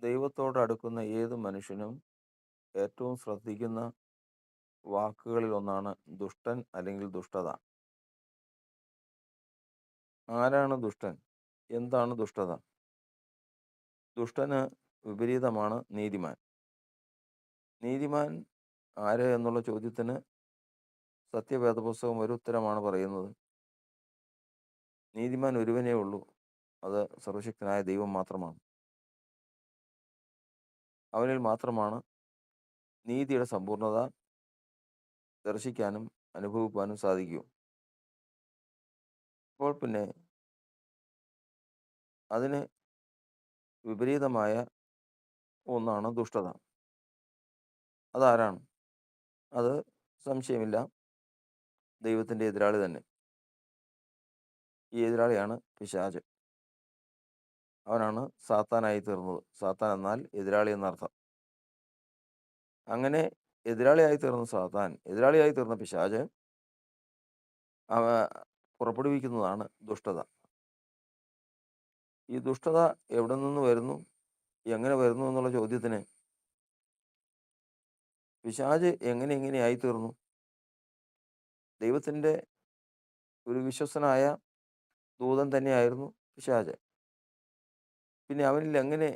ദൈവത്തോട് അടുക്കുന്ന ഏത് മനുഷ്യനും ഏറ്റവും ശ്രദ്ധിക്കുന്ന വാക്കുകളിൽ ഒന്നാണ് ദുഷ്ടൻ അല്ലെങ്കിൽ ദുഷ്ടത. ആരാണ് ദുഷ്ടൻ? എന്താണ് ദുഷ്ടത? ദുഷ്ടന് വിപരീതമാണ് നീതിമാൻ. നീതിമാൻ ആര് എന്നുള്ള ചോദ്യത്തിന് സത്യവേദപുസ്തകം ഒരു ഉത്തരമാണ് പറയുന്നത്. നീതിമാൻ ഒരുവനേ ഉള്ളൂ. അത് സർവശക്തനായ ദൈവം മാത്രമാണ്. അവനിൽ മാത്രമാണ് നീതിയുടെ സമ്പൂർണ്ണത ദർശിക്കാനും അനുഭവിക്കാനും സാധിക്കൂ. അപ്പോൾ പിന്നെ അതിന് വിപരീതമായ ഒന്നാണ് ദുഷ്ടത. അതാരാണ്? അത് സംശയമില്ല, ദൈവത്തിൻ്റെ എതിരാളി തന്നെ. ഈ എതിരാളിയാണ് പിശാച്. അവനാണ് സാത്താനായി തീർന്നത്. സാത്താൻ എന്നാൽ എതിരാളി എന്നർത്ഥം. അങ്ങനെ എതിരാളിയായി തീർന്ന സാത്താൻ, എതിരാളിയായി തീർന്ന പിശാച് അവ പുറപ്പെടുവിക്കുന്നതാണ് ദുഷ്ടത. ഈ ദുഷ്ടത എവിടെ നിന്ന് വരുന്നു, എങ്ങനെ വരുന്നു എന്നുള്ള ചോദ്യത്തിന് പിശാച് എങ്ങനെയായി തീർന്നു? ദൈവത്തിൻ്റെ ഒരു വിശ്വസ്തനായ ദൂതൻ തന്നെയായിരുന്നു പിശാച്. പിന്നെ അവനിൽ എങ്ങനെ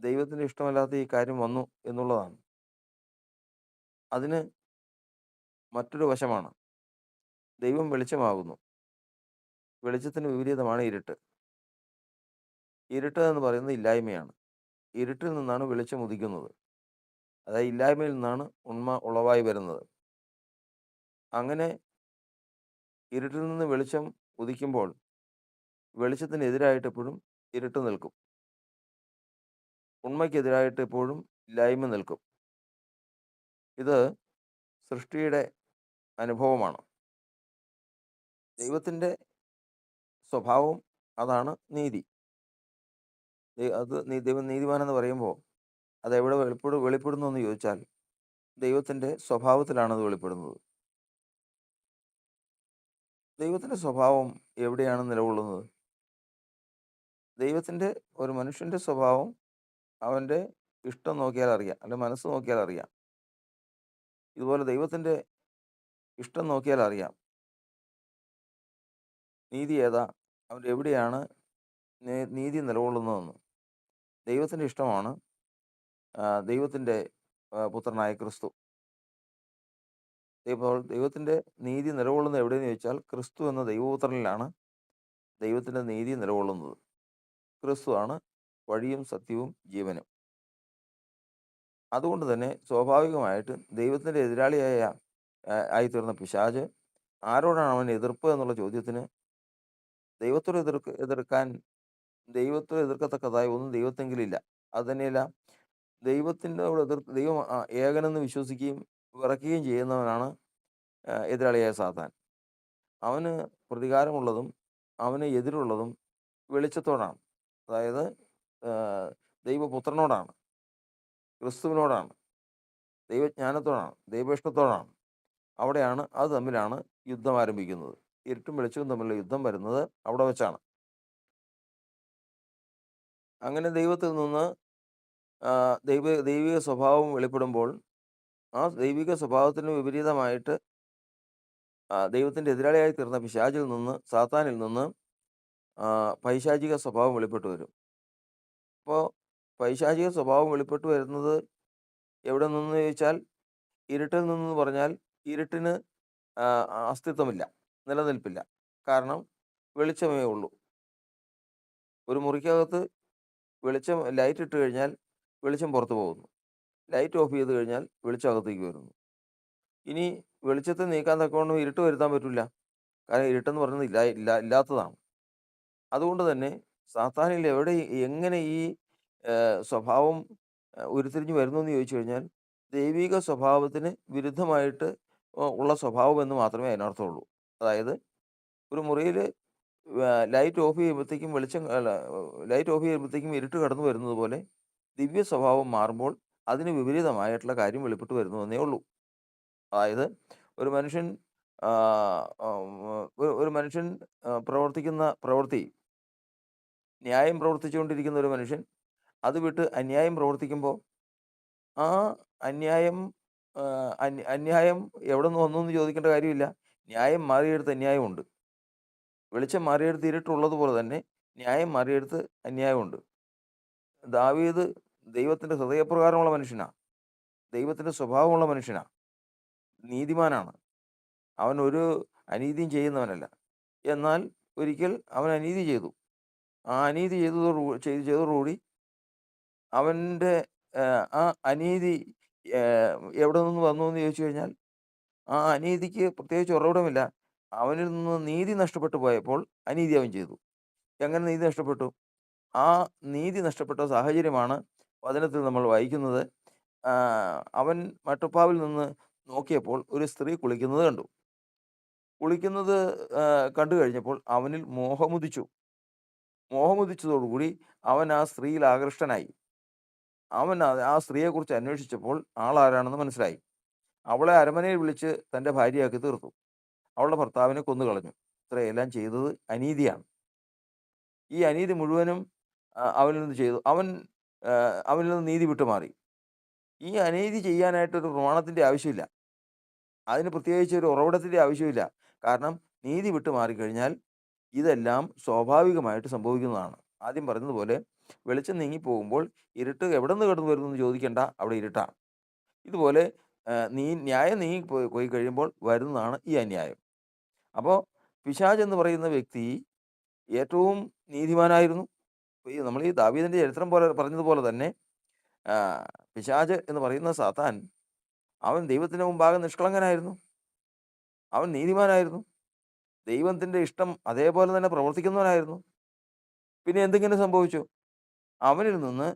ദൈവത്തിന് ഇഷ്ടമല്ലാത്ത ഈ കാര്യം വന്നു എന്നുള്ളതാണ്. അതിന് മറ്റൊരു വശമാണ്. ദൈവം വെളിച്ചമാകുന്നു. വെളിച്ചത്തിന് വിപരീതമാണ് ഇരുട്ട്. ഇരുട്ട് എന്ന് പറയുന്നത് ഇല്ലായ്മയാണ്. ഇരുട്ടിൽ നിന്നാണ് വെളിച്ചം ഉദിക്കുന്നത്. അതായത് ഇല്ലായ്മയിൽ നിന്നാണ് ഉണ്മ ഉളവായി വരുന്നത്. അങ്ങനെ ഇരുട്ടിൽ നിന്ന് വെളിച്ചം ഉദിക്കുമ്പോൾ വെളിച്ചത്തിനെതിരായിട്ട് എപ്പോഴും ഇരുട്ട് നിൽക്കും. ഉണ്മയ്ക്കെതിരായിട്ട് എപ്പോഴും ഇല്ലായ്മ നിൽക്കും. ഇത് സൃഷ്ടിയുടെ അനുഭവമാണ്. ദൈവത്തിൻ്റെ സ്വഭാവം അതാണ് നീതി. ദൈവം നീതിമാനെന്ന് പറയുമ്പോൾ അതെവിടെ വെളിപ്പെടുന്നു എന്ന് ചോദിച്ചാൽ ദൈവത്തിൻ്റെ സ്വഭാവത്തിലാണ് അത് വെളിപ്പെടുന്നത്. ദൈവത്തിൻ്റെ സ്വഭാവം എവിടെയാണ് നിലകൊള്ളുന്നത്? ദൈവത്തിൻ്റെ ഒരു മനുഷ്യൻ്റെ സ്വഭാവം അവൻ്റെ ഇഷ്ടം നോക്കിയാൽ അറിയാം, അല്ലെങ്കിൽ മനസ്സ് നോക്കിയാൽ അറിയാം. ഇതുപോലെ ദൈവത്തിൻ്റെ ഇഷ്ടം നോക്കിയാൽ അറിയാം നീതി ഏതാ, അവൻ്റെ എവിടെയാണ് നീതി നിലകൊള്ളുന്നതെന്ന്. ദൈവത്തിൻ്റെ ഇഷ്ടമാണ് ദൈവത്തിൻ്റെ പുത്രനായ ക്രിസ്തു. ഇപ്പോൾ ദൈവത്തിൻ്റെ നീതി നിലകൊള്ളുന്നത് എവിടെയെന്ന് ചോദിച്ചാൽ ക്രിസ്തു എന്ന ദൈവപുത്രനിലാണ് ദൈവത്തിൻ്റെ നീതി നിലകൊള്ളുന്നത്. ക്രിസ്തു ആണ് വഴിയും സത്യവും ജീവനും. അതുകൊണ്ട് തന്നെ സ്വാഭാവികമായിട്ട് ദൈവത്തിൻ്റെ എതിരാളിയായ ആയിത്തീർന്ന പിശാച് ആരോടാണ് അവൻ എതിർപ്പ് എന്നുള്ള ചോദ്യത്തിന് ദൈവത്തോട് എതിർക്കാൻ ദൈവത്തോട് എതിർക്കത്തക്കതായ ഒന്നും ദൈവത്തെങ്കിലില്ല. അത് തന്നെയല്ല, ദൈവത്തിനോട് ദൈവം ഏകനെന്ന് വിശ്വസിക്കുകയും വിറയ്ക്കുകയും ചെയ്യുന്നവനാണ് എതിരാളിയായ സാത്താൻ. അവന് പ്രതികാരമുള്ളതും അവന് എതിരുള്ളതും വെളിച്ചത്തോടാണ്. അതായത് ദൈവപുത്രനോടാണ്, ക്രിസ്തുവിനോടാണ്, ദൈവജ്ഞാനത്തോടാണ്, ദൈവേഷ്ടത്തോടാണ്. അവിടെയാണ് അത് തമ്മിലാണ് യുദ്ധം ആരംഭിക്കുന്നത്. ഇരുട്ടും വെളിച്ചവും തമ്മിലുള്ള യുദ്ധം വരുന്നത് അവിടെ വെച്ചാണ്. അങ്ങനെ ദൈവത്തിൽ നിന്ന് ദൈവിക സ്വഭാവം വെളിപ്പെടുമ്പോൾ ആ ദൈവിക സ്വഭാവത്തിന് വിപരീതമായിട്ട് ദൈവത്തിൻ്റെ എതിരാളിയായി തീർന്ന പിശാചിൽ നിന്ന്, സാത്താനിൽ നിന്ന് പൈശാചിക സ്വഭാവം വെളിപ്പെട്ടു വരും. അപ്പോൾ പൈശാചിക സ്വഭാവം വെളിപ്പെട്ടു വരുന്നത് എവിടെ നിന്ന് ചോദിച്ചാൽ ഇരുട്ടിൽ നിന്ന് പറഞ്ഞാൽ ഇരുട്ടിന് അസ്തിത്വമില്ല, നിലനിൽപ്പില്ല. കാരണം വെളിച്ചമേ ഉള്ളൂ. ഒരു മുറിക്കകത്ത് ലൈറ്റ് ഇട്ട് കഴിഞ്ഞാൽ വെളിച്ചം പുറത്തു പോകുന്നു. ലൈറ്റ് ഓഫ് ചെയ്ത് കഴിഞ്ഞാൽ വെളിച്ചം അകത്തേക്ക് വരുന്നു. ഇനി വെളിച്ചത്തെ നീക്കാൻ തക്കവണ്ണം ഇരുട്ട് വരുത്താൻ പറ്റില്ല. കാരണം ഇരുട്ടെന്ന് പറയുന്നത് ഇല്ലാത്തതാണ്. അതുകൊണ്ട് തന്നെ സാത്താനിൽ എങ്ങനെ ഈ സ്വഭാവം ഉരുത്തിരിഞ്ഞു വരുന്നു എന്ന് ചോദിച്ചു കഴിഞ്ഞാൽ ദൈവിക സ്വഭാവത്തിന് വിരുദ്ധമായിട്ട് ഉള്ള സ്വഭാവം എന്ന് മാത്രമേ അതിനർത്ഥമുള്ളൂ. അതായത് ഒരു മുറിയിൽ ലൈറ്റ് ഓഫ് ചെയ്യുമ്പോഴത്തേക്കും ലൈറ്റ് ഓഫ് ചെയ്യുമ്പോഴത്തേക്കും ഇരുട്ട് കടന്നു വരുന്നത് പോലെ ദിവ്യ സ്വഭാവം മാറുമ്പോൾ അതിന് വിപരീതമായിട്ടുള്ള കാര്യം വെളിപ്പെട്ട് വരുന്നു എന്നേ ഉള്ളൂ. അതായത് ഒരു മനുഷ്യൻ ഒരു മനുഷ്യൻ പ്രവർത്തിക്കുന്ന പ്രവൃത്തി, ന്യായം പ്രവർത്തിച്ചുകൊണ്ടിരിക്കുന്ന ഒരു മനുഷ്യൻ അത് വിട്ട് അന്യായം പ്രവർത്തിക്കുമ്പോൾ ആ അന്യായം അന്യായം എവിടെ നിന്ന് വന്നു എന്ന് ചോദിക്കേണ്ട കാര്യമില്ല. ന്യായം മാറിയെടുത്ത് അന്യായമുണ്ട്. വെളിച്ചം മാറിയെടുത്ത് ഇരുട്ടുള്ളതുപോലെ തന്നെ ന്യായം മാറിയെടുത്ത് അന്യായമുണ്ട്. ദാവീദ് ദൈവത്തിന്റെ ഹൃദയപ്രകാരമുള്ള മനുഷ്യനാ. ദൈവത്തിന്റെ സ്വഭാവമുള്ള മനുഷ്യനാ. നീതിമാനാണ്. അവൻ ഒരു അനീതിയും ചെയ്യുന്നവനല്ല. എന്നാൽ ഒരിക്കൽ അവൻ അനീതി ചെയ്തു. ആ അനീതി ചെയ്തതോടുകൂടി അവൻ്റെ ആ അനീതി ഏഹ്, എവിടെ നിന്ന് വന്നു എന്ന് ചോദിച്ചു കഴിഞ്ഞാൽ, ആ അനീതിക്ക് പ്രത്യേകിച്ച് ഉറവിടമില്ല. അവനിൽ നിന്ന് നീതി നഷ്ടപ്പെട്ടു പോയപ്പോൾ അനീതി അവൻ ചെയ്തു. എങ്ങനെ നീതി നഷ്ടപ്പെട്ടു? ആ നീതി നഷ്ടപ്പെട്ട സാഹചര്യമാണ് വചനത്തിൽ നമ്മൾ വായിക്കുന്നത്. അവൻ മട്ടുപ്പാവിൽ നിന്ന് നോക്കിയപ്പോൾ ഒരു സ്ത്രീ കുളിക്കുന്നത് കണ്ടു. കുളിക്കുന്നത് കണ്ടു കഴിഞ്ഞപ്പോൾ അവനിൽ മോഹമുദിച്ചു. മോഹമുദിച്ചതോടുകൂടി അവൻ ആ സ്ത്രീയിൽ ആകൃഷ്ടനായി. അവൻ ആ സ്ത്രീയെക്കുറിച്ച് അന്വേഷിച്ചപ്പോൾ ആളാരാണെന്ന് മനസ്സിലായി. അവളെ അരമനയിൽ വിളിച്ച് തൻ്റെ ഭാര്യയാക്കി തീർത്തു. അവളുടെ ഭർത്താവിനെ കൊന്നുകളഞ്ഞു. ഇത്രയെല്ലാം ചെയ്തത് അനീതിയാണ്. ഈ അനീതി മുഴുവനും അവനിൽ നിന്ന് ചെയ്തു. അവനിൽ നിന്ന് നീതി വിട്ടുമാറി. ഈ അനീതി ചെയ്യാനായിട്ടൊരു പ്രമാണത്തിൻ്റെ ആവശ്യമില്ല. അതിന് പ്രത്യേകിച്ച് ഒരു ഉറവിടത്തിൻ്റെ ആവശ്യമില്ല. കാരണം നീതി വിട്ടു മാറിക്കഴിഞ്ഞാൽ ഇതെല്ലാം സ്വാഭാവികമായിട്ട് സംഭവിക്കുന്നതാണ്. ആദ്യം പറഞ്ഞതുപോലെ വെളിച്ചം നീങ്ങിപ്പോകുമ്പോൾ ഇരുട്ട് എവിടെ നിന്ന് കടന്നു വരുന്നു എന്ന് ചോദിക്കേണ്ട, അവിടെ ഇരുട്ടാണ്. ഇതുപോലെ ന്യായം പോയി കഴിയുമ്പോൾ വരുന്നതാണ് ഈ അന്യായം. അപ്പോൾ പിശാച് എന്ന് പറയുന്ന വ്യക്തി ഏറ്റവും നീതിമാനായിരുന്നു. നമ്മൾ ഈ ദാവീദിന്റെ ചരിത്രം പോലെ പറഞ്ഞതുപോലെ തന്നെ ആ, പിശാച് എന്ന് പറയുന്ന സാത്താൻ അവൻ ദൈവത്തിന് മുമ്പാകെ നിഷ്കളങ്കനായിരുന്നു. അവൻ നീതിമാനായിരുന്നു. ദൈവത്തിന്റെ ഇഷ്ടം അതേപോലെ തന്നെ പ്രവർത്തിക്കുന്നവനായിരുന്നു. പിന്നെ എന്തിങ്ങനെ സംഭവിച്ചു? അവനിൽ നിന്ന്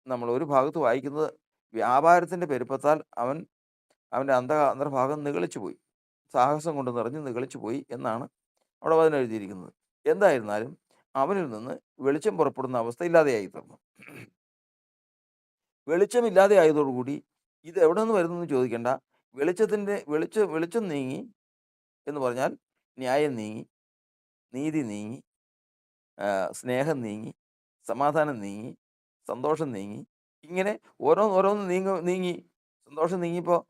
നമ്മൾ ഒരു ഭാഗത്ത് വായിക്കുന്നത് വ്യാപാരത്തിന്റെ പെരുപ്പത്താൽ അവന്റെ അന്തർഭാഗം നിഗളിച്ചു പോയി. സാഹസം കൊണ്ട് നിറഞ്ഞ് നിഗളിച്ചു പോയി എന്നാണ് അവിടെ വചനം എഴുതിയിരിക്കുന്നത്. എന്തായിരുന്നാലും അവനിൽ നിന്ന് വെളിച്ചം പുറപ്പെടുന്ന അവസ്ഥ ഇല്ലാതെയായി തീർന്നു. വെളിച്ചമില്ലാതെ ആയതോടുകൂടി ഇത് എവിടെ നിന്ന് വരുന്നു എന്ന് ചോദിക്കേണ്ട. വെളിച്ചം നീങ്ങി എന്ന് പറഞ്ഞാൽ ന്യായം നീങ്ങി, നീതി നീങ്ങി, സ്നേഹം നീങ്ങി, സമാധാനം നീങ്ങി, സന്തോഷം നീങ്ങി. ഇങ്ങനെ ഓരോന്ന് നീങ്ങി. സന്തോഷം നീങ്ങിയപ്പോൾ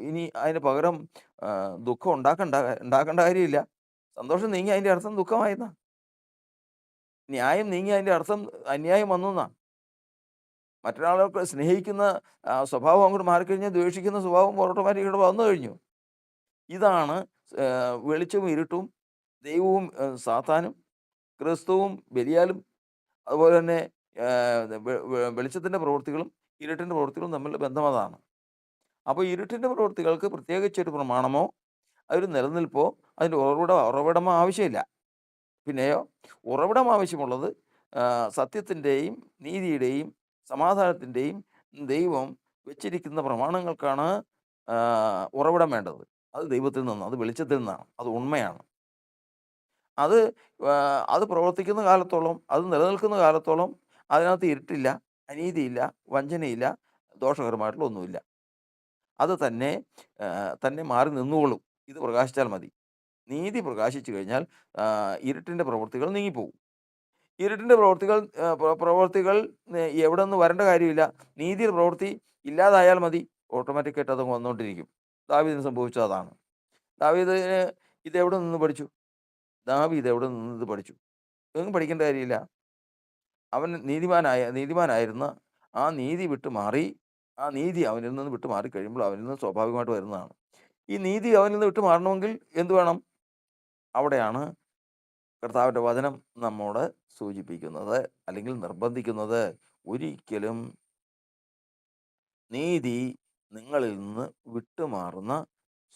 ഇനി അതിന് പകരം ദുഃഖം ഉണ്ടാക്കേണ്ട കാര്യമില്ല. സന്തോഷം നീങ്ങി അതിൻ്റെ അർത്ഥം ദുഃഖമായെന്നാ. ന്യായം നീങ്ങി അതിൻ്റെ അർത്ഥം അന്യായം വന്നെന്നാ. മറ്റൊരാളെ സ്നേഹിക്കുന്ന സ്വഭാവം അങ്ങോട്ട് മാറിക്കഴിഞ്ഞാൽ ദ്വേഷിക്കുന്ന സ്വഭാവം ഓട്ടോമാറ്റിക്കായിട്ട് വന്നു കഴിഞ്ഞു. ഇതാണ് വെളിച്ചവും ഇരുട്ടും, ദൈവവും സാത്താനും, ക്രിസ്തുവും ബെലിയാലും, അതുപോലെ തന്നെ വെളിച്ചത്തിൻ്റെ പ്രവൃത്തികളും ഇരുട്ടിൻ്റെ പ്രവൃത്തികളും തമ്മിലുള്ള ബന്ധം അതാണ്. അപ്പോൾ ഇരുട്ടിൻ്റെ പ്രവൃത്തികൾക്ക് പ്രത്യേകിച്ചൊരു പ്രമാണമോ ഒരു നിലനിൽപ്പോ അതിൻ്റെ ഉറവിടമോ ആവശ്യമില്ല. പിന്നെയോ ഉറവിടം ആവശ്യമുള്ളത് സത്യത്തിൻ്റെയും നീതിയുടെയും സമാധാനത്തിൻ്റെയും ദൈവം വെച്ചിരിക്കുന്ന പ്രമാണങ്ങൾക്കാണ് ഉറവിടം വേണ്ടത്. അത് ദൈവത്തിൽ നിന്നാണ്, അത് വെളിച്ചത്തിൽ നിന്നാണ്, അത് ഉണ്മയാണ്. അത് പ്രവർത്തിക്കുന്ന കാലത്തോളം, അത് നിലനിൽക്കുന്ന കാലത്തോളം അതിനകത്ത് ഇരുട്ടില്ല, അനീതിയില്ല, വഞ്ചനയില്ല, ദോഷകരമായിട്ടുള്ള ഒന്നുമില്ല. അത് തന്നെ മാറി നിന്നുകൊള്ളും. ഇത് പ്രകാശിച്ചാൽ മതി. നീതി പ്രകാശിച്ചു കഴിഞ്ഞാൽ ഇരുട്ടിൻ്റെ പ്രവൃത്തികൾ നീങ്ങിപ്പോകും. ഇരുട്ടിൻ്റെ പ്രവൃത്തികൾ എവിടെ നിന്ന് വരേണ്ട കാര്യമില്ല. നീതിയുടെ പ്രവൃത്തി ഇല്ലാതായാൽ മതി, ഓട്ടോമാറ്റിക്കായിട്ട് അതങ്ങ് വന്നുകൊണ്ടിരിക്കും. ദാവീദിന് സംഭവിച്ചത് അതാണ്. ദാവീദിന് ഇതെവിടെ നിന്ന് പഠിച്ചു? ദാവീദ് എവിടെ നിന്ന് ഇത് പഠിച്ചു? ഇതൊന്നും പഠിക്കേണ്ട കാര്യമില്ല. അവൻ നീതിമാനായിരുന്ന ആ നീതി വിട്ട് മാറി, ആ നീതി അവനിൽ നിന്ന് വിട്ട് മാറിക്കഴിയുമ്പോൾ അവനിൽ നിന്ന് സ്വാഭാവികമായിട്ട് വരുന്നതാണ്. ഈ നീതി അവനിൽ നിന്ന് വിട്ട് മാറണമെങ്കിൽ എന്ത് വേണം? അവിടെയാണ് കർത്താവിൻ്റെ വചനം നമ്മോട് സൂചിപ്പിക്കുന്നത് അല്ലെങ്കിൽ നിർബന്ധിക്കുന്നത്. ഒരിക്കലും നീതി നിങ്ങളിൽ നിന്ന് വിട്ടുമാറുന്ന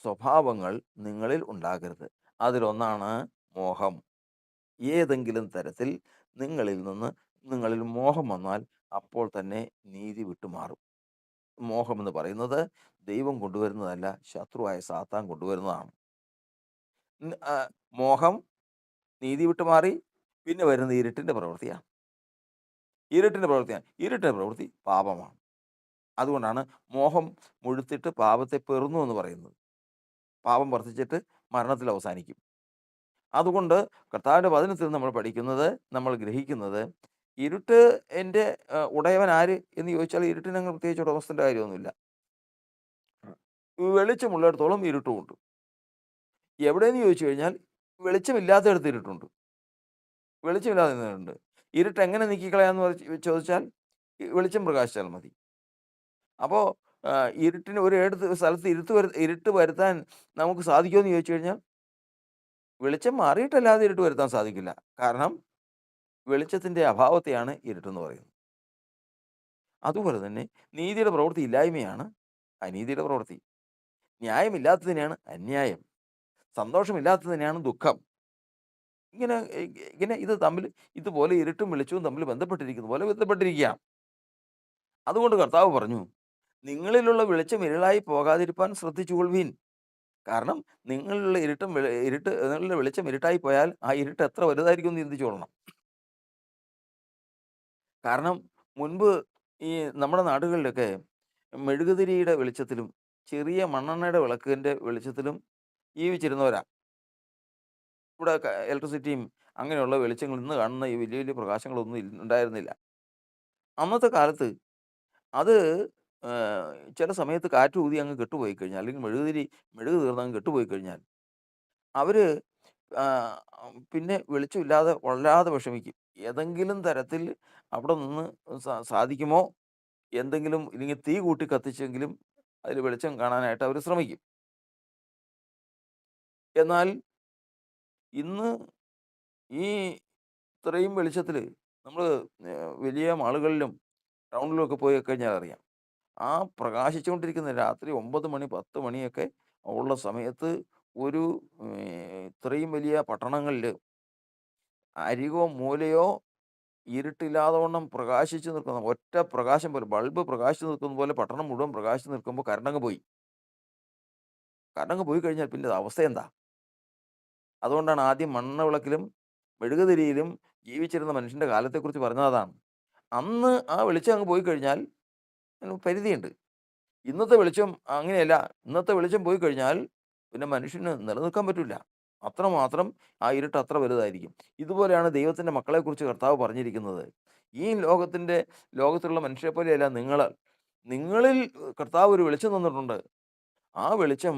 സ്വഭാവങ്ങൾ നിങ്ങളിൽ ഉണ്ടാകരുത്. അതിലൊന്നാണ് മോഹം. ഏതെങ്കിലും തരത്തിൽ നിങ്ങളിൽ മോഹം വന്നാൽ അപ്പോൾ തന്നെ നീതി വിട്ടുമാറും. മോഹം എന്ന് പറയുന്നത് ദൈവം കൊണ്ടുവരുന്നതല്ല, ശത്രുവായ സാത്താൻ കൊണ്ടുവരുന്നതാണ്. മോഹം നീതി വിട്ടുമാറി പിന്നെ വരുന്ന ഇരുട്ടിൻ്റെ പ്രവൃത്തിയാണ്. ഇരുട്ടിൻ്റെ പ്രവൃത്തി പാപമാണ്. അതുകൊണ്ടാണ് മോഹം മുഴുത്തിട്ട് പാപത്തെ പെറുന്നു എന്ന് പറയുന്നത്. പാപം വർദ്ധിച്ചിട്ട് മരണത്തിൽ അവസാനിക്കും. അതുകൊണ്ട് കർത്താവിൻ്റെ വചനത്തിൽ നമ്മൾ പഠിക്കുന്നത്, നമ്മൾ ഗ്രഹിക്കുന്നത്, ഇരുട്ട് എൻ്റെ ഉടയവൻ ആര് എന്ന് ചോദിച്ചാൽ ഇരുട്ടിനങ്ങ് പ്രത്യേകിച്ച് ഉടമസ്ഥൻ്റെ കാര്യമൊന്നുമില്ല. വെളിച്ചമുള്ളിടത്തോളം ഇരുട്ടുമുണ്ട്. എവിടെയെന്ന് ചോദിച്ചു കഴിഞ്ഞാൽ വെളിച്ചമില്ലാത്തിടത്ത് ഇരുട്ടുണ്ട്. വെളിച്ചമില്ലാതെ ഇരുട്ടുണ്ട്. ഇരുട്ട് എങ്ങനെ നീക്കിക്കളയാന്ന് ചോദിച്ചാൽ വെളിച്ചം പ്രകാശിച്ചാൽ മതി. അപ്പോ ഇരുട്ടിന് സ്ഥലത്ത് ഇരുട്ട് വരുത്താൻ നമുക്ക് സാധിക്കുമോ എന്ന് ചോദിച്ചു കഴിഞ്ഞാൽ വെളിച്ചം മാറിയിട്ടല്ലാതെ ഇരുട്ട് വരുത്താൻ സാധിക്കില്ല. കാരണം വെളിച്ചത്തിൻ്റെ അഭാവത്തെയാണ് ഇരുട്ടെന്ന് പറയുന്നത്. അതുപോലെ തന്നെ നീതിയുടെ പ്രവൃത്തി ഇല്ലായ്മയാണ് അനീതിയുടെ പ്രവൃത്തി. ന്യായമില്ലാത്തതിനെയാണ് അന്യായം. സന്തോഷമില്ലാത്തതിനെയാണ് ദുഃഖം. ഇങ്ങനെ ഇങ്ങനെ ഇതുപോലെ ഇരുട്ടും വെളിച്ചവും തമ്മിൽ ബന്ധപ്പെട്ടിരിക്കുന്ന പോലെ ബന്ധപ്പെട്ടിരിക്കുകയാണ്. അതുകൊണ്ട് കർത്താവ് പറഞ്ഞു, നിങ്ങളിലുള്ള വെളിച്ചം ഇരുളായി പോകാതിരിപ്പാൻ ശ്രദ്ധിച്ചുകൊൾവീൻ. കാരണം നിങ്ങളിലുള്ള നിങ്ങളുടെ വെളിച്ചം ഇരുട്ടായി പോയാൽ ആ ഇരുട്ട് എത്ര വലുതായിരിക്കും എന്ന് ചിന്തിച്ചോളണം. കാരണം മുൻപ് ഈ നമ്മുടെ നാടുകളിലൊക്കെ മെഴുകുതിരിയുടെ വെളിച്ചത്തിലും ചെറിയ മണ്ണെണ്ണയുടെ വിളക്കിൻ്റെ വെളിച്ചത്തിലും ജീവിച്ചിരുന്നവരാ. ഇവിടെ ഇലക്ട്രിസിറ്റിയും അങ്ങനെയുള്ള വെളിച്ചങ്ങൾ ഇന്ന് കാണുന്ന ഈ വലിയ വലിയ പ്രകാശങ്ങളൊന്നും ഉണ്ടായിരുന്നില്ല. അന്നത്തെ കാലത്ത് അത് ചില സമയത്ത് കാറ്റ് ഊതി അങ്ങ് കെട്ടുപോയി കഴിഞ്ഞാൽ, അല്ലെങ്കിൽ മെഴുക് തീർന്ന് അങ്ങ് കെട്ടുപോയി കഴിഞ്ഞാൽ അവര് ആഹ്, പിന്നെ വെളിച്ചമില്ലാതെ വല്ലാതെ വിഷമിക്കും. ഏതെങ്കിലും തരത്തിൽ അവിടെ നിന്ന് സാധിക്കുമോ, എന്തെങ്കിലും ഇല്ലെങ്കിൽ തീ കൂട്ടി കത്തിച്ചെങ്കിലും അതിൽ വെളിച്ചം കാണാനായിട്ട് അവർ ശ്രമിക്കും. എന്നാൽ ഇന്ന് ഈ ഇത്രയും വെളിച്ചത്തില് നമ്മള് വലിയ മാളുകളിലും ടൗണിലും ഒക്കെ പോയി കഴിഞ്ഞാൽ അറിയാം. ആ പ്രകാശിച്ചുകൊണ്ടിരിക്കുന്ന രാത്രി 9 മണി 10 മണിയൊക്കെ ഉള്ള സമയത്ത് ഒരു ഇത്രയും വലിയ പട്ടണങ്ങളില് അരികോ മൂലയോ ഇരുട്ടില്ലാതെ വണ്ണം പ്രകാശിച്ചു നിൽക്കുന്ന ഒറ്റ പ്രകാശം പോലെ ബൾബ് പ്രകാശിച്ചു നിൽക്കുന്ന പോലെ പട്ടണം മുഴുവൻ പ്രകാശിച്ചു നിൽക്കുമ്പോൾ കറണ്ടങ്ങ് പോയി. കറണ്ടങ്ങ് പോയി കഴിഞ്ഞാൽ പിന്നെ അവസ്ഥ എന്താ? അതുകൊണ്ടാണ് ആദ്യം മണ്ണവിളക്കിലും മെഴുകുതിരിയിലും ജീവിച്ചിരുന്ന മനുഷ്യന്റെ കാലത്തെക്കുറിച്ച് പറഞ്ഞത് അതാണ്. അന്ന് ആ വെളിച്ചം അങ്ങ് പോയി കഴിഞ്ഞാൽ അതിന് പരിധിയുണ്ട്. ഇന്നത്തെ വെളിച്ചം അങ്ങനെയല്ല. ഇന്നത്തെ വെളിച്ചം പോയി കഴിഞ്ഞാൽ പിന്നെ മനുഷ്യന് നിലനിൽക്കാൻ പറ്റൂല. അത്രമാത്രം ആ ഇരുട്ട് അത്ര വലുതായിരിക്കും. ഇതുപോലെയാണ് ദൈവത്തിന്റെ മക്കളെക്കുറിച്ച് കർത്താവ് പറഞ്ഞിരിക്കുന്നത്. ഈ ലോകത്തിലുള്ള മനുഷ്യരെ പോലെയല്ല നിങ്ങള്. നിങ്ങളിൽ കർത്താവ് ഒരു വെളിച്ചം തന്നിട്ടുണ്ട്. ആ വെളിച്ചം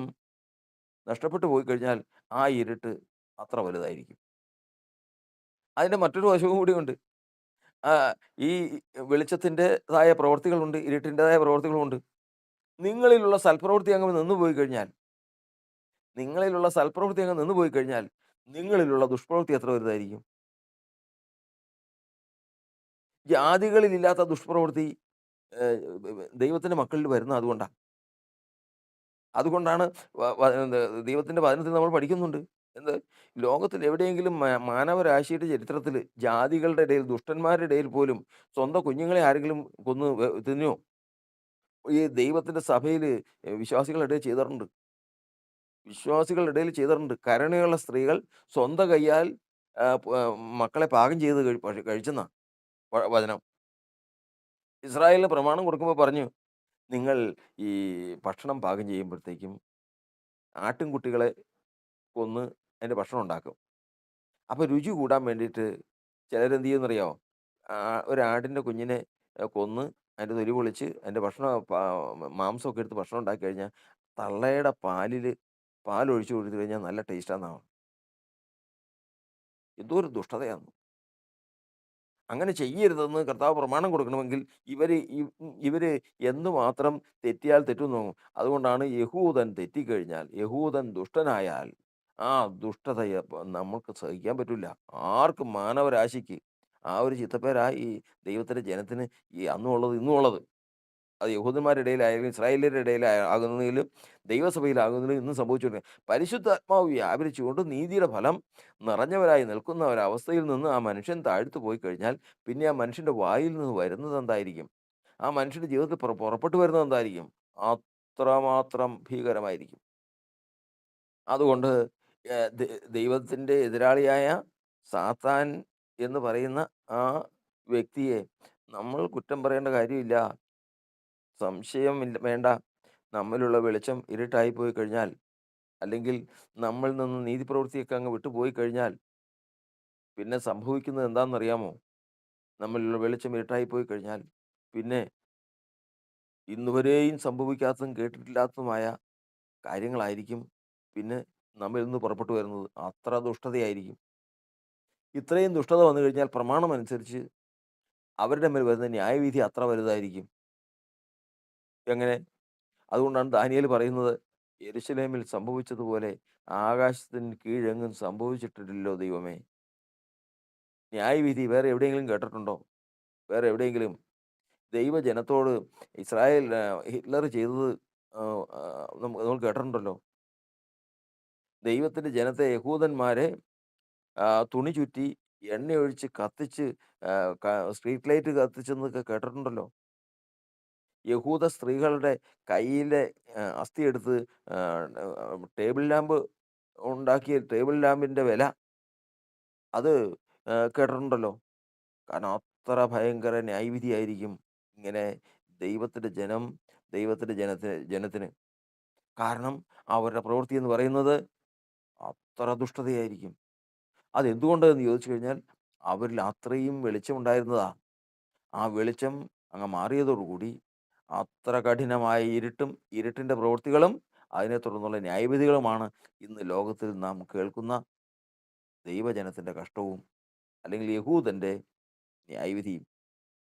നഷ്ടപ്പെട്ടു പോയി കഴിഞ്ഞാൽ ആ ഇരുട്ട് അത്ര വലുതായിരിക്കും. അതിന്റെ മറ്റൊരു വശവും കൂടിയുണ്ട്. ആ ഈ വെളിച്ചത്തിൻ്റെതായ പ്രവൃത്തികളുണ്ട്, ഇരുട്ടിൻ്റെതായ പ്രവൃത്തികളുമുണ്ട്. നിങ്ങളിലുള്ള സൽപ്രവൃത്തി അങ്ങ് നിന്നുപോയി കഴിഞ്ഞാൽ നിങ്ങളിലുള്ള ദുഷ്പ്രവൃത്തി എത്ര വലുതായിരിക്കും? ജാതികളിലില്ലാത്ത ദുഷ്പ്രവൃത്തി ദൈവത്തിന്റെ മക്കളിൽ വരുന്നത് അതുകൊണ്ടാ. അതുകൊണ്ടാണ് എന്ത് ദൈവത്തിന്റെ വചനത്തിൽ നമ്മൾ പഠിക്കുന്നുണ്ട്. എന്ത് ലോകത്തിൽ എവിടെയെങ്കിലും മാനവരാശിയുടെ ചരിത്രത്തില് ജാതികളുടെ ഇടയിൽ, ദുഷ്ടന്മാരുടെ ഇടയിൽ പോലും സ്വന്തം കുഞ്ഞുങ്ങളെ ആരെങ്കിലും കൊന്ന് തിന്നോ? ഈ ദൈവത്തിന്റെ സഭയില് വിശ്വാസികളുടെ ഇടയിൽ ചെയ്തിട്ടുണ്ട്. വിശ്വാസികളുടെ ഇടയിൽ ചെയ്തിട്ടുണ്ട്. കരുണയുള്ള സ്ത്രീകൾ സ്വന്തം കയ്യാൽ മക്കളെ പാകം ചെയ്ത് കഴിച്ചെന്നാ വചനം. ഇസ്രായേലിന് പ്രമാണം കൊടുക്കുമ്പോൾ പറഞ്ഞു, നിങ്ങൾ ഈ ഭക്ഷണം പാകം ചെയ്യുമ്പോഴത്തേക്കും ആട്ടിൻകുട്ടികളെ കൊന്ന് അതിന്റെ ഭക്ഷണം ഉണ്ടാക്കും. അപ്പൊ രുചി കൂടാൻ വേണ്ടിയിട്ട് ചിലരെന്ത് ചെയ്യുമെന്നറിയാമോ? ഒരാടിന്റെ കുഞ്ഞിനെ കൊന്ന് അതിന്റെ തൊലി പൊളിച്ച് അതിന്റെ മാംസമൊക്കെ എടുത്ത് ഭക്ഷണം ഉണ്ടാക്കി കഴിഞ്ഞാൽ തള്ളയുടെ പാലൊഴിച്ച് കൊടുത്തു കഴിഞ്ഞാൽ നല്ല ടേസ്റ്റാന്നാണ്. എന്തോരു ദുഷ്ടതയാന്ന്. അങ്ങനെ ചെയ്യരുതെന്ന് കർത്താവ് പ്രമാണം കൊടുക്കണമെങ്കിൽ ഇവര് എന്തുമാത്രം തെറ്റിയാൽ തെറ്റുന്നു. അതുകൊണ്ടാണ് യഹൂദൻ ദുഷ്ടനായാൽ ആ ദുഷ്ടതയെ നമുക്ക് സഹിക്കാൻ പറ്റൂല. ആർക്കും മാനവരാശിക്ക് ആ ഒരു ചിത്തപ്പേരാ ഈ ദൈവത്തിന്റെ ജനത്തിന് ഈ അന്നും ഉള്ളത് ഇന്നും ഉള്ളത്. അത് യഹൂദന്മാരുടെ ഇടയിലായാലും ഇസ്രായേല്യരുടെ ആകുന്നതിലും ദൈവസഭയിലാകുന്നതിലും ഇന്നും സംഭവിച്ചുകൊണ്ടിരിക്കുന്നത്. പരിശുദ്ധാത്മാവ് വ്യാപരിച്ചുകൊണ്ട് നീതിയുടെ ഫലം നിറഞ്ഞവരായി നിൽക്കുന്ന ഒരവസ്ഥയിൽ നിന്ന് ആ മനുഷ്യൻ താഴ്ത്തു പോയി കഴിഞ്ഞാൽ പിന്നെ ആ മനുഷ്യന്റെ വായിൽ നിന്ന് വരുന്നത് എന്തായിരിക്കും? ആ മനുഷ്യന്റെ ജീവിതത്തിൽ പുറപ്പെട്ടു വരുന്നത് എന്തായിരിക്കും? അത്രമാത്രം ഭീകരമായിരിക്കും. അതുകൊണ്ട് ദൈവത്തിന്റെ എതിരാളിയായ സാത്താൻ എന്ന് പറയുന്ന ആ വ്യക്തിയെ നമ്മൾ കുറ്റം പറയേണ്ട കാര്യമില്ല. വേണ്ട. നമ്മിലുള്ള വെളിച്ചം ഇരുട്ടായി പോയി കഴിഞ്ഞാൽ, അല്ലെങ്കിൽ നമ്മളിൽ നിന്ന് നീതിപ്രവൃത്തിയൊക്കെ അങ്ങ് വിട്ടുപോയി കഴിഞ്ഞാൽ, പിന്നെ സംഭവിക്കുന്നത് എന്താണെന്നറിയാമോ? നമ്മളിലുള്ള വെളിച്ചം ഇരുട്ടായി പോയി കഴിഞ്ഞാൽ, പിന്നെ ഇന്നുവരെയും സംഭവിക്കാത്തതും കേട്ടിട്ടില്ലാത്തതുമായ കാര്യങ്ങളായിരിക്കും പിന്നെ നമ്മിൽ നിന്ന് പുറപ്പെട്ടു വരുന്നത്. അത്ര ദുഷ്ടതയായിരിക്കും. ഇത്രയും ദുഷ്ടത വന്നു കഴിഞ്ഞാൽ പ്രമാണമനുസരിച്ച് അവരുടെ മേൽ വരുന്ന ന്യായവിധി അത്ര വലുതായിരിക്കും. എങ്ങനെ? അതുകൊണ്ടാണ് ദാനിയേൽ പറയുന്നത്, യെരൂശലേമിൽ സംഭവിച്ചതുപോലെ ആകാശത്തിന് കീഴെങ്ങും സംഭവിച്ചിട്ടില്ലല്ലോ ദൈവമേ. ന്യായവിധി വേറെ എവിടെയെങ്കിലും കേട്ടിട്ടുണ്ടോ? വേറെ എവിടെയെങ്കിലും ദൈവജനത്തോട് ഇസ്രായേൽ ഹിറ്റ്ലർ ചെയ്തത് നമ്മൾ കേട്ടിട്ടുണ്ടല്ലോ. ദൈവത്തിന്റെ ജനത്തെ യഹൂദന്മാരെ തുണി ചുറ്റി എണ്ണയൊഴിച്ച് കത്തിച്ച് സ്ട്രീറ്റ് ലൈറ്റ് കത്തിച്ചെന്നൊക്കെ കേട്ടിട്ടുണ്ടല്ലോ. യഹൂദ സ്ത്രീകളുടെ കയ്യിലെ അസ്ഥിയെടുത്ത് ടേബിൾ ലാമ്പ് ഉണ്ടാക്കിയ ടേബിൾ ലാമ്പിന്റെ വില അത് കേട്ടിട്ടുണ്ടല്ലോ. കാരണം അത്ര ഭയങ്കര ന്യായവിധിയായിരിക്കും ഇങ്ങനെ ദൈവത്തിന്റെ ജനം ദൈവത്തിന്റെ ജനത്തിന്. കാരണം അവരുടെ പ്രവൃത്തി എന്ന് പറയുന്നത് അത്ര ദുഷ്ടതയായിരിക്കും. അതെന്തുകൊണ്ട് എന്ന് ചോദിച്ചു കഴിഞ്ഞാൽ അവരിൽ അത്രയും വെളിച്ചമുണ്ടായിരുന്നതാ. ആ വെളിച്ചം അങ്ങ് മാറിയതോടുകൂടി അത്ര കഠിനമായ ഇരുട്ടിന്റെ പ്രവൃത്തികളും അതിനെ തുടർന്നുള്ള ന്യായവിധികളുമാണ് ഇന്ന് ലോകത്തിൽ നാം കേൾക്കുന്ന ദൈവജനത്തിന്റെ കഷ്ടവും അല്ലെങ്കിൽ യഹൂദന്റെ ന്യായവിധിയും.